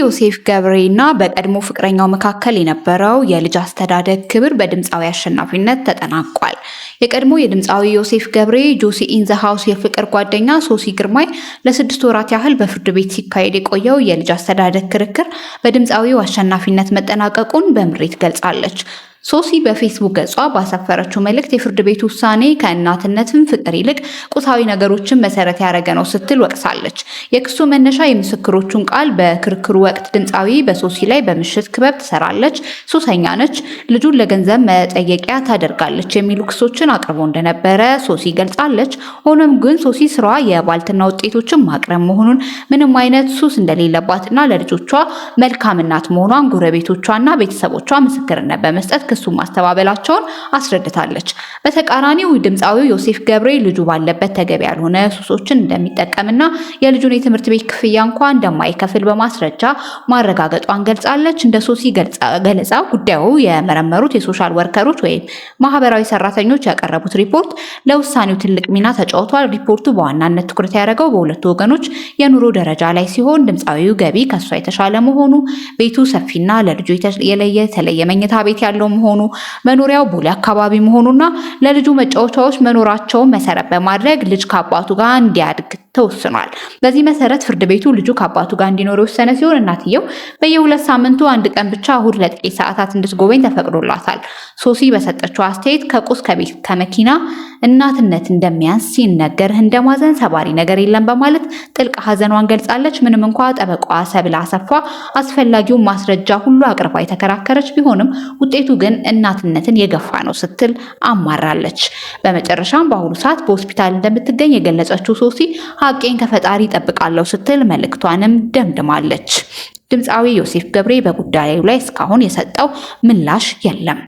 ዮሴፍ ገብሬና በቀድሞ ፍቅረኛው መካከል የነበረው የልጅ አስተዳደግ ክብር በድምፃዊ አሸናፊነት ተጠናቋል። የቀድሞ የድምፃዊ ዮሴፍ ገብሬ ጆሲ ኢን ዘ ሃውስ የፍቅር ጓደኛ ሶሲ ግርማይ ለ6 ወራት ያህል በፍርድ ቤት ሲካሄድ የቆየው የልጅ አስተዳደግ ክርክር በድምፃዊው አሸናፊነት መጠናቀቁን በምሬት ገልጻለች። ሶሲ በፌስቡክ ገጿ ባሰፈረችው መልእክት የፍርድ ቤት ውሳኔ ከእናትነትም ፍቅር ይልቅ ቁሳዊ ነገሮችን መሰረት ያደረገ ነው ስትል ወቅሳለች። የክሱ መነሻ የምስክሮቹን ቃል በክርክሩ ወቅት ድምፃዊ በሶሲ ላይ በምሽት ክበብ ትሰራለች፣ ሱሰኛ ነች፣ ልጁን ለገንዘብ መጠየቂያ ታደርጋለች የሚሉ ክሶችን አቅርቦ እንደነበረ ሶሲ ገልጻለች። ሆኖም ግን ሶሲ ስራዋ የባልትና ውጤቶችን ማቅረብ መሆኑን፣ ምንም አይነት ሱስ እንደሌለባትና ለልጆቿ መልካም እናት መሆኗን ጎረቤቶቿና ቤተሰቦቿ ምስክርነት በመስጠት ክሱን ማስተባበላቸውን አስረድታለች። በተቃራኒው ድምፃዊው ዮሴፍ ገብሬ ልጁ ባለበት ተገቢ ያልሆነ ሱሶችን እንደሚጠቀምና የልጁን የትምህርት ቤት ክፍያ እንኳን እንደማይከፍል በማስረጃ ማረጋገጧን ገልጻለች። እንደ ሶሲ ገለጻ ጉዳዩ የመረመሩት የሶሻል ወርከሮች ወይም ማህበራዊ ሰራተኞች ያቀረቡት ሪፖርት ለውሳኔው ትልቅ ሚና ተጫውቷል። ሪፖርቱ በዋናነት ትኩረት ያደረገው በሁለቱ ወገኖች የኑሮ ደረጃ ላይ ሲሆን ድምፃዊው ገቢ ከሷ የተሻለ መሆኑ፣ ቤቱ ሰፊና ለልጁ የተለየ መኝታ ቤት ያለው መሆኑ፣ መኖሪያው ቦሌ አካባቢ መሆኑና ለልጁ መጫወቻዎች መኖራቸውን መሰረት በማድረግ ልጅ ከአባቱ ጋር እንዲያድግ ተወስኗል። በዚህ መሰረት ፍርድ ቤቱ ልጁ ከአባቱ ጋር እንዲኖር የወሰነ ሲሆን እናትየው በየ2 ሳምንቱ አንድ ቀን ብቻ እሁድ ለጥቂት ሰዓታት እንድትጎበኝ ተፈቅዶላታል። ሶሲ በሰጠችው አስተያየት ከቁስ ከቤት ከመኪና እናትነት እንደሚያንስ ሲነገር እንደማዘን ሰባሪ ነገር የለም በማለት ጥልቅ ሐዘኗን ገልጻለች። ምንም እንኳ ጠበቃዋ ሰብለ አሰፋ አስፈላጊውን ማስረጃ ሁሉ አቅርባ የተከራከረች ቢሆንም ውጤቱ ግን እናትነትን የገፋ ነው ስትል አማራለች። በመጨረሻም በአሁኑ ሰዓት በሆስፒታል እንደምትገኝ የገለጸችው ሶሲ ሀቄን ከፈጣሪ ይጠብቃለሁ ስትል መልእክቷንም ደምድማለች። ድምፃዊ ዮሴፍ ገብሬ በጉዳዩ ላይ እስካሁን የሰጠው ምላሽ የለም።